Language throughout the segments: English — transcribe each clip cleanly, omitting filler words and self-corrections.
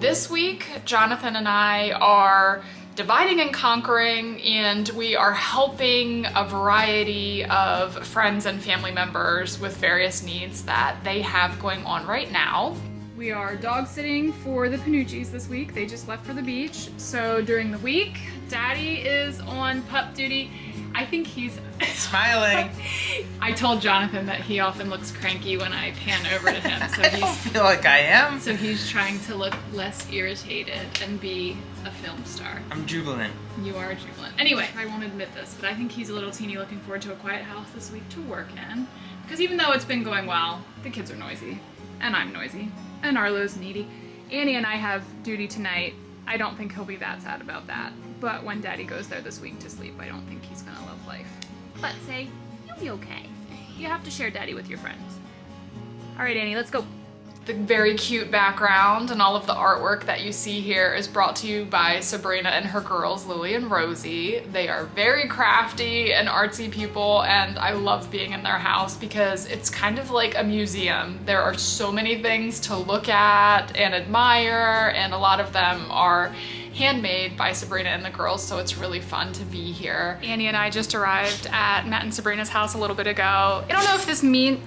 This week, Jonathan and I are dividing and conquering, and we are helping a variety of friends and family members with various needs that they have going on right now. We are dog sitting for the Panucci's this week. They just left for the beach. So during the week, Daddy is on pup duty. I think he's smiling. I told Jonathan that he often looks cranky when I pan over to him. So I don't feel like I am. So he's trying to look less irritated and be a film star. I'm jubilant. You are jubilant. Anyway, I won't admit this, but I think he's a little teeny looking forward to a quiet house this week to work in. Because even though it's been going well, the kids are noisy. And I'm noisy. And Arlo's needy. Annie and I have duty tonight. I don't think he'll be that sad about that. But when Daddy goes there this week to sleep, I don't think he's gonna love life. But say, you'll be okay. You have to share Daddy with your friends. All right, Annie, let's go. The very cute background and all of the artwork that you see here is brought to you by Sabrina and her girls, Lily and Rosie. They are very crafty and artsy people, and I love being in their house because it's kind of like a museum. There are so many things to look at and admire, and a lot of them are handmade by Sabrina and the girls, so it's really fun to be here. Annie and I just arrived at Matt and Sabrina's house a little bit ago. I don't know if this means,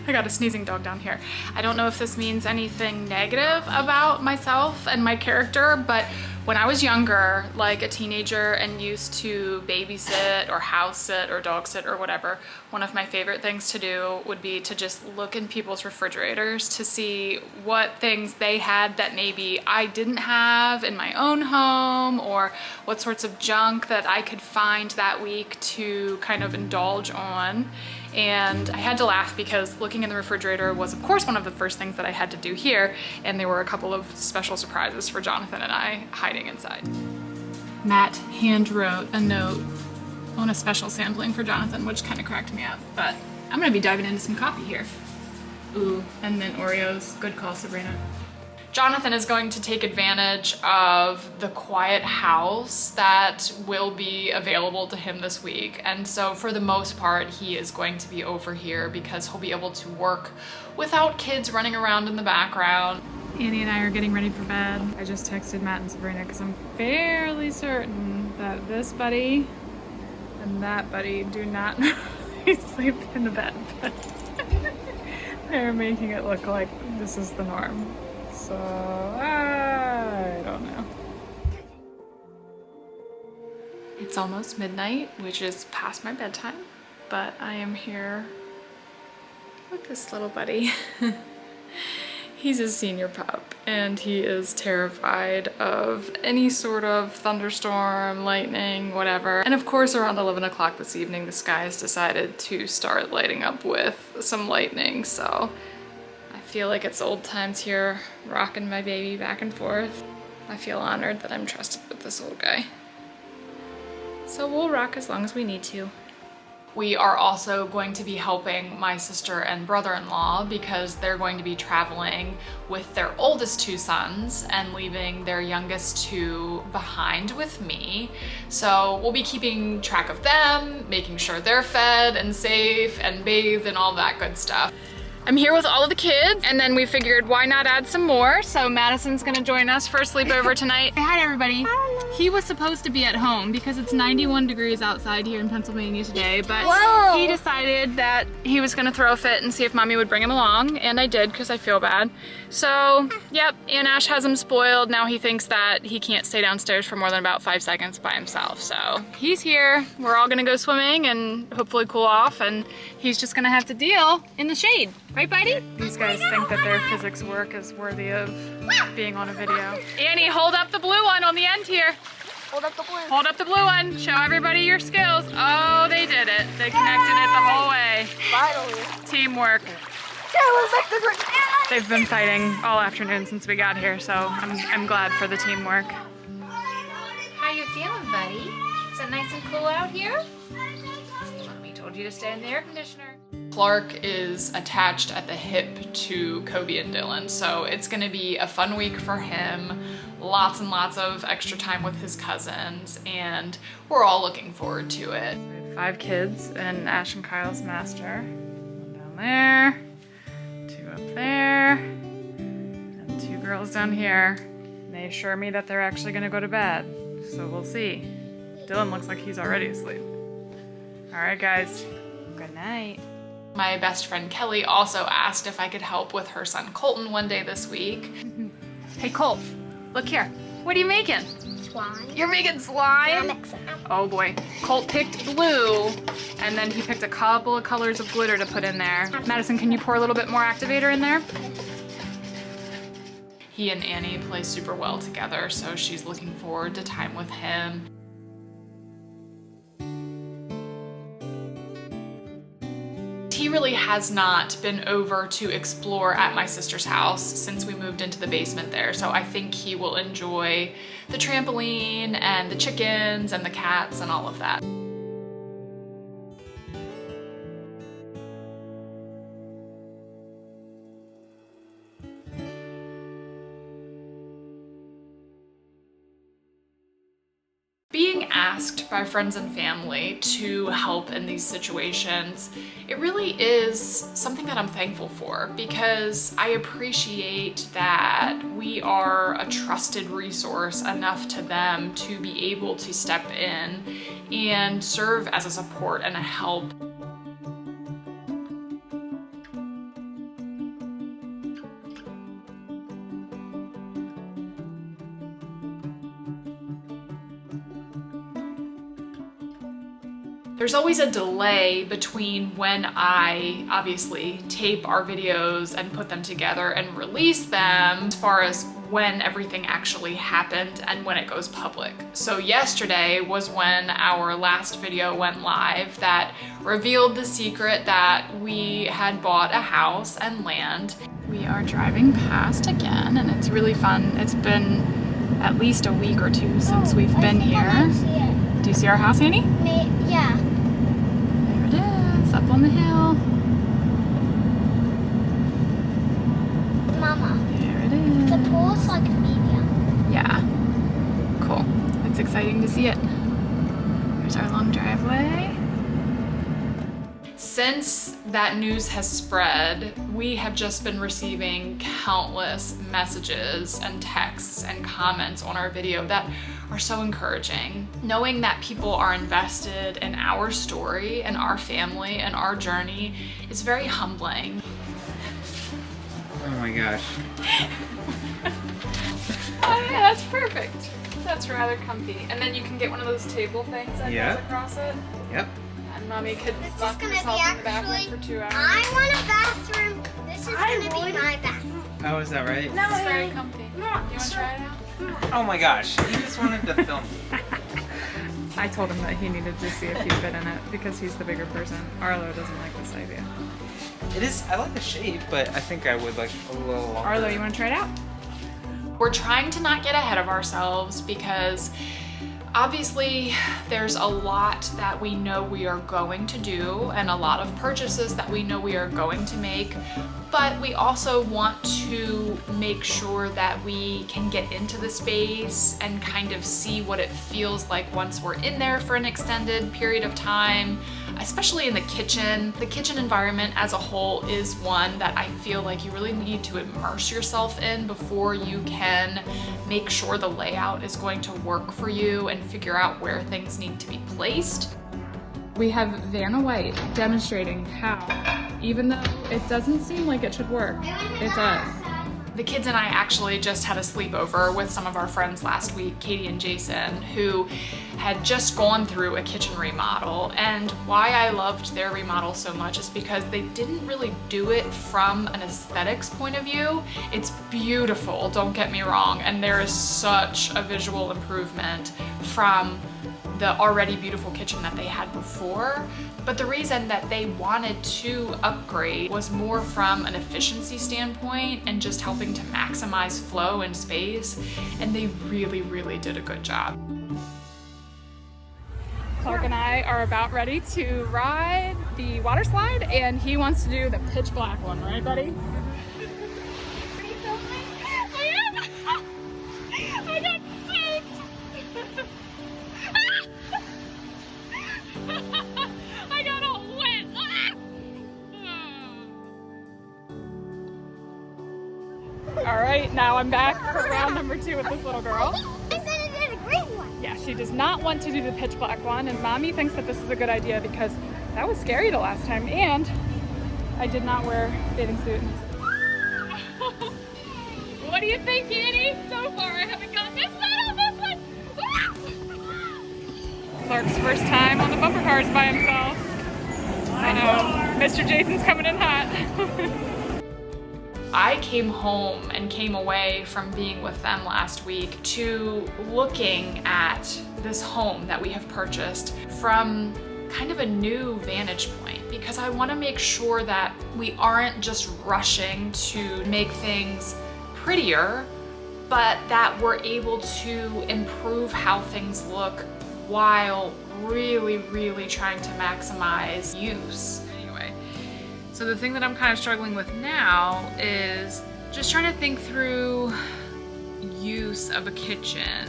I got a sneezing dog down here. I don't know if this means anything negative about myself and my character, but when I was younger, like a teenager and used to babysit or house sit or dog sit or whatever, one of my favorite things to do would be to just look in people's refrigerators to see what things they had that maybe I didn't have in my own home, or what sorts of junk that I could find that week to kind of indulge on. And I had to laugh because looking in the refrigerator was of course one of the first things that I had to do here, and there were a couple of special surprises for Jonathan and I hiding inside. Matt hand wrote a note on a special sampling for Jonathan, which kind of cracked me up, but I'm gonna be diving into some coffee here. Ooh, and then Oreos. Good call, Sabrina. Jonathan is going to take advantage of the quiet house that will be available to him this week. And so for the most part, he is going to be over here because he'll be able to work without kids running around in the background. Annie and I are getting ready for bed. I just texted Matt and Sabrina because I'm fairly certain that this buddy and that buddy do not sleep in the bed. But they're making it look like this is the norm. So, I don't know. It's almost midnight, which is past my bedtime, but I am here with this little buddy. He's a senior pup, and he is terrified of any sort of thunderstorm, lightning, whatever. And of course, around 11 o'clock this evening, the skies decided to start lighting up with some lightning, so I feel like it's old times here, rocking my baby back and forth. I feel honored that I'm trusted with this old guy. So we'll rock as long as we need to. We are also going to be helping my sister and brother-in-law because they're going to be traveling with their oldest two sons and leaving their youngest two behind with me. So we'll be keeping track of them, making sure they're fed and safe and bathed and all that good stuff. I'm here with all of the kids, and then we figured why not add some more. So Madison's gonna join us for a sleepover tonight. Say hi to everybody. Hello. He was supposed to be at home because it's 91 degrees outside here in Pennsylvania today, but Whoa. He decided that he was gonna throw a fit and see if Mommy would bring him along, and I did because I feel bad. So, yep, Aunt Ash has him spoiled. Now he thinks that he can't stay downstairs for more than about 5 seconds by himself. So he's here. We're all gonna go swimming and hopefully cool off, and he's just gonna have to deal in the shade. Right, buddy? These guys think that their physics work is worthy of being on a video. Annie, hold up the blue one on the end here. Hold up the blue. Hold up the blue one. Show everybody your skills. Oh, they did it. They connected it the whole way. Finally. Teamwork. They've been fighting all afternoon since we got here, so I'm glad for the teamwork. How you feeling, buddy? Is it nice and cool out here? Mommy told you to stay in the air conditioner. Clark is attached at the hip to Kobe and Dylan, so it's gonna be a fun week for him. Lots and lots of extra time with his cousins, and we're all looking forward to it. We have 5 kids and Ash and Kyle's master. One down there, 2 up there, and 2 girls down here. they assure me that they're actually gonna go to bed. So we'll see. Dylan looks like he's already asleep. All right, guys. Good night. My best friend Kelly also asked if I could help with her son Colton one day this week. Hey Colt, look here. What are you making? Slime. You're making slime? Yeah, mix it up. Oh boy. Colt picked blue, and then he picked a couple of colors of glitter to put in there. Madison, can you pour a little bit more activator in there? He and Annie play super well together, so she's looking forward to time with him. He really has not been over to explore at my sister's house since we moved into the basement there, so I think he will enjoy the trampoline and the chickens and the cats and all of that. Being asked by friends and family to help in these situations, it really is something that I'm thankful for, because I appreciate that we are a trusted resource enough to them to be able to step in and serve as a support and a help. There's always a delay between when I obviously tape our videos and put them together and release them, as far as when everything actually happened and when it goes public. So yesterday was when our last video went live that revealed the secret that we had bought a house and land. We are driving past again, and it's really fun. It's been at least a week or two since we've been here. Do you see our house, Annie? Yeah. There it is, up on the hill. Mama, There it is. the pool's like medium. Yeah. Cool. It's exciting to see it. There's our long driveway. Since that news has spread, we have just been receiving countless messages and texts and comments on our video that are so encouraging. Knowing that people are invested in our story and our family and our journey is very humbling. Oh my gosh. Oh yeah, that's perfect. That's rather comfy. And then you can get one of those table things that Yeah. goes across it. Yep. And mommy could This is lock gonna herself be in the bathroom actually. for 2 hours. I want a bathroom. This is gonna be my bathroom. Oh, is that right? It's very comfy. You want to try it out? Oh my gosh. You just wanted to film. I told him that he needed to see if he'd fit in it because he's the bigger person. Arlo doesn't like this idea. It is, I like the shape, but I think I would like a little longer. Arlo, you want to try it out? We're trying to not get ahead of ourselves because obviously there's a lot that we know we are going to do and a lot of purchases that we know we are going to make, but we also want to make sure that we can get into the space and kind of see what it feels like once we're in there for an extended period of time, especially in the kitchen. The kitchen environment as a whole is one that I feel like you really need to immerse yourself in before you can make sure the layout is going to work for you and figure out where things need to be placed. We have Vanna White demonstrating how, even though it doesn't seem like it should work, it does. The kids and I actually just had a sleepover with some of our friends last week, Katie and Jason, who had just gone through a kitchen remodel. And why I loved their remodel so much is because they didn't really do it from an aesthetics point of view. It's beautiful, don't get me wrong, and there is such a visual improvement from the already beautiful kitchen that they had before. But the reason that they wanted to upgrade was more from an efficiency standpoint and just helping to maximize flow and space, and they really, really did a good job. Clark and I are about ready to ride the water slide, and he wants to do the pitch black one, right, buddy? I got sick! I got all wet! All right, Now I'm back for round number 2 with this little girl. I said I did a green one. Yeah, she does not want to do the pitch black one, and Mommy thinks that this is a good idea because that was scary the last time, and I did not wear a bathing suit. What do you think, Annie? So far, I haven't got this one on this one. Clark's first time on the bumper cars by himself. I know, Mr. Jason's coming in hot. I came home and came away from being with them last week to looking at this home that we have purchased from kind of a new vantage point, because I want to make sure that we aren't just rushing to make things prettier, but that we're able to improve how things look while really trying to maximize use. Anyway, so the thing that I'm kind of struggling with now is just trying to think through use of a kitchen.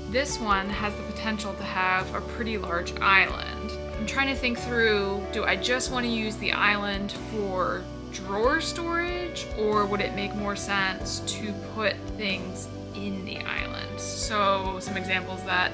This one has the potential to have a pretty large island. I'm trying to think through, do I just want to use the island for drawer storage, or would it make more sense to put things in the island? So some examples that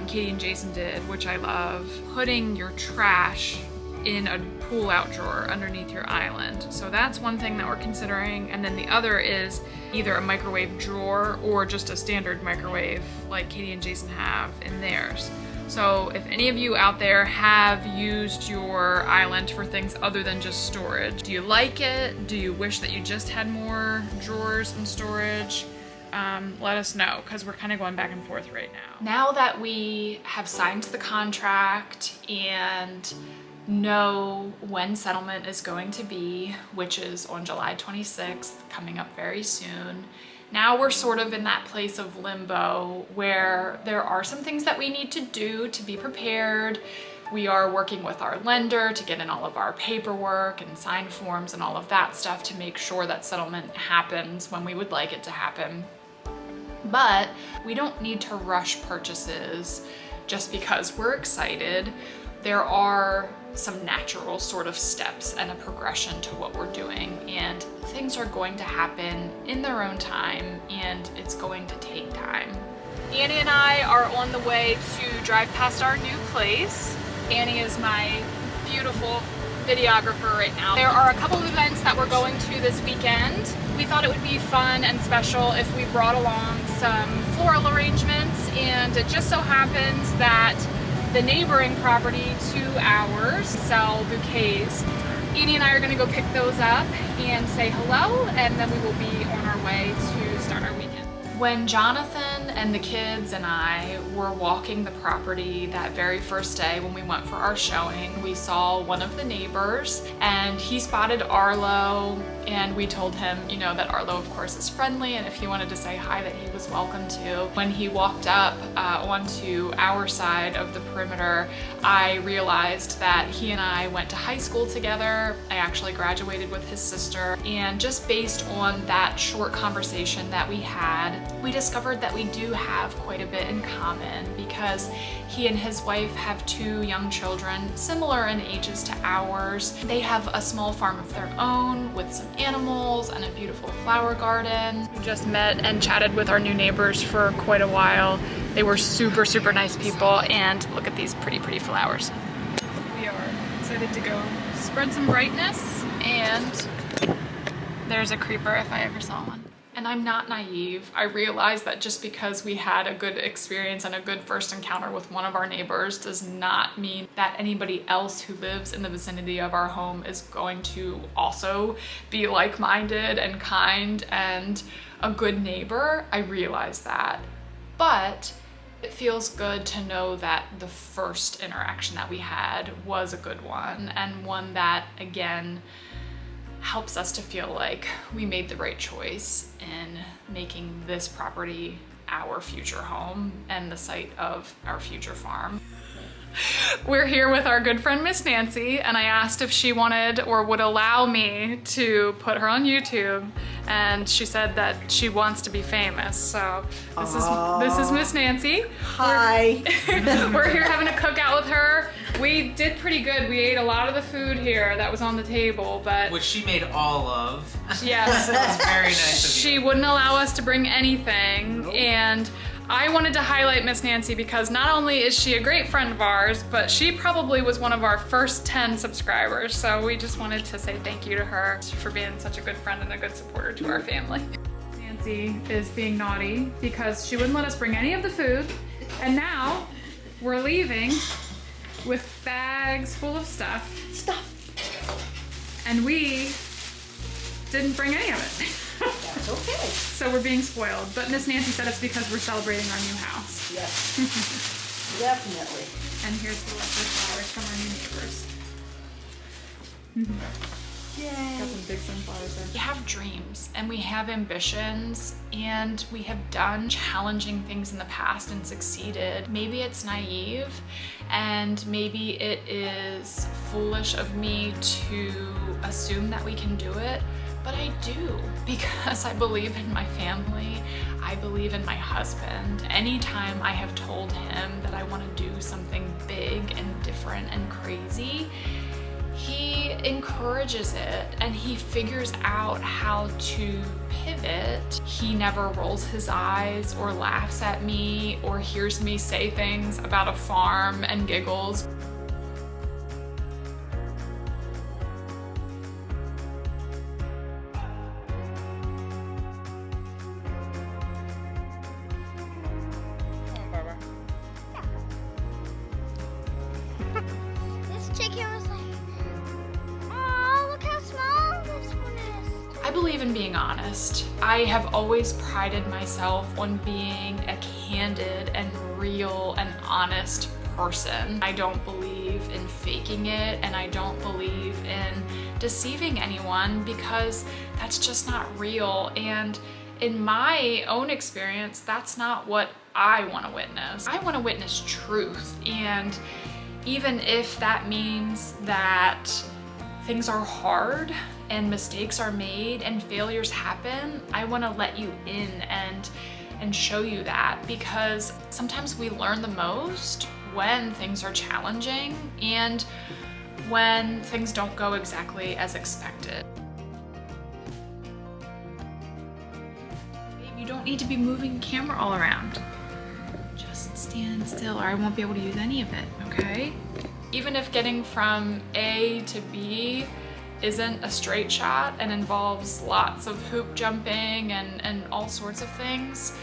Katie and Jason did, which I love, putting your trash in a pull-out drawer underneath your island. So that's one thing that we're considering. And then the other is either a microwave drawer or just a standard microwave like Katie and Jason have in theirs. So if any of you out there have used your island for things other than just storage, do you like it? Do you wish that you just had more drawers and storage? Let us know, because we're kind of going back and forth right now. Now that we have signed the contract and know when settlement is going to be, which is on July 26th, coming up very soon, now we're sort of in that place of limbo where there are some things that we need to do to be prepared. We are working with our lender to get in all of our paperwork and sign forms and all of that stuff to make sure that settlement happens when we would like it to happen. But we don't need to rush purchases just because we're excited. There are some natural sort of steps and a progression to what we're doing, and things are going to happen in their own time, and it's going to take time. Annie and I are on the way to drive past our new place. Annie is my beautiful videographer right now. There are a couple of events that we're going to this weekend. We thought it would be fun and special if we brought along some floral arrangements, and it just so happens that the neighboring property to ours sell bouquets. Annie and I are gonna go pick those up and say hello, and then we will be on our way to start our weekend. When Jonathan and the kids and I were walking the property that very first day when we went for our showing, we saw one of the neighbors, and he spotted Arlo, and we told him, you know, that Arlo of course is friendly, and if he wanted to say hi that he was welcome to. When he walked up onto our side of the perimeter, I realized that he and I went to high school together. I actually graduated with his sister, and just based on that short conversation that we had, we discovered that we do have quite a bit in common, because he and his wife have 2 young children, similar in ages to ours. They have a small farm of their own with some animals and a beautiful flower garden. We just met and chatted with our new neighbors for quite a while. They were super nice people, and look at these pretty flowers. We are excited to go spread some brightness, and there's a creeper if I ever saw one. And I'm not naive. I realize that just because we had a good experience and a good first encounter with one of our neighbors does not mean that anybody else who lives in the vicinity of our home is going to also be like-minded and kind and a good neighbor. I realize that. But it feels good to know that the first interaction that we had was a good one, and one that, again, helps us to feel like we made the right choice in making this property our future home and the site of our future farm. We're here with our good friend Miss Nancy, and I asked if she wanted or would allow me to put her on YouTube, and she said that she wants to be famous. So this is Miss Nancy. Hi. We're here having a cookout with her. We did pretty good. We ate a lot of the food here that was on the table, but Which she made all of. yes, It was very nice of she you. wouldn't allow us to bring anything. And I wanted to highlight Miss Nancy because not only is she a great friend of ours, but she probably was one of our first 10 subscribers. So we just wanted to say thank you to her for being such a good friend and a good supporter to our family. Nancy is being naughty because she wouldn't let us bring any of the food. And now we're leaving with bags full of stuff. And we didn't bring any of it. That's okay. So we're being spoiled. But Miss Nancy said it's because we're celebrating our new house. Yes. Definitely. And here's the lovely flowers from our new neighbors. Yay. Got some big sunflowers there. We have dreams and we have ambitions and we have done challenging things in the past and succeeded. Maybe it's naive and maybe it is foolish of me to assume that we can do it, but I do because I believe in my family. I believe in my husband. Anytime I have told him that I want to do something big and different and crazy, he encourages it and he figures out how to pivot. He never rolls his eyes or laughs at me or hears me say things about a farm and giggles. This chicken was like, oh, look how small this one is. I believe in being honest. I have always prided myself on being a candid and real and honest person. I don't believe in faking it and I don't believe in deceiving anyone because that's just not real. And in my own experience, that's not what I want to witness. I want to witness truth. And even if that means that things are hard and mistakes are made and failures happen, I want to let you in and show you that, because sometimes we learn the most when things are challenging and when things don't go exactly as expected. Babe, you don't need to be moving the camera all around. Just stand still or I won't be able to use any of it, okay? Even if getting from A to B isn't a straight shot and involves lots of hoop jumping and all sorts of things,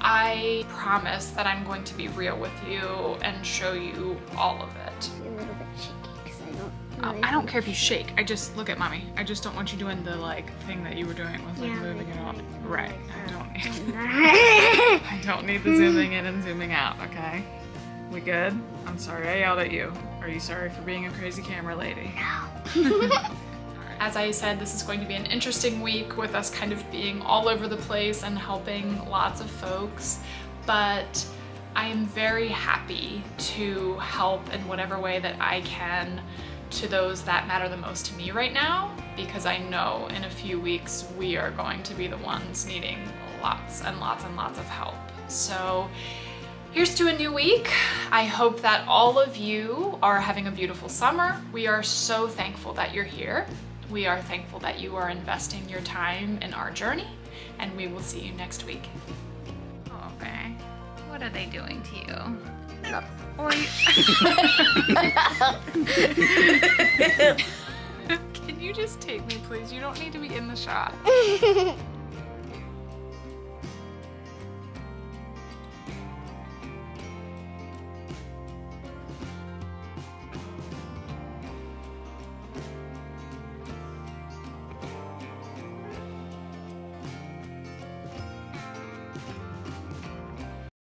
I promise that I'm going to be real with you and show you all of it. A little bit shaky because I don't care if you shake. I just look at mommy. I just don't want you doing the like thing that you were doing with like Yeah, moving it all. Right. I don't need. I I don't need the zooming in and zooming out. Okay. We good? I'm sorry I yelled at you. Are you sorry for being a crazy camera lady? As I said, this is going to be an interesting week with us kind of being all over the place and helping lots of folks, but I am very happy to help in whatever way that I can to those that matter the most to me right now, because I know in a few weeks we are going to be the ones needing lots and lots and lots of help. So here's to a new week. I hope that all of you are having a beautiful summer. We are so thankful that you're here. We are thankful that you are investing your time in our journey, and we will see you next week. Okay. What are they doing to you? Or Can you just take me, please? You don't need to be in the shot.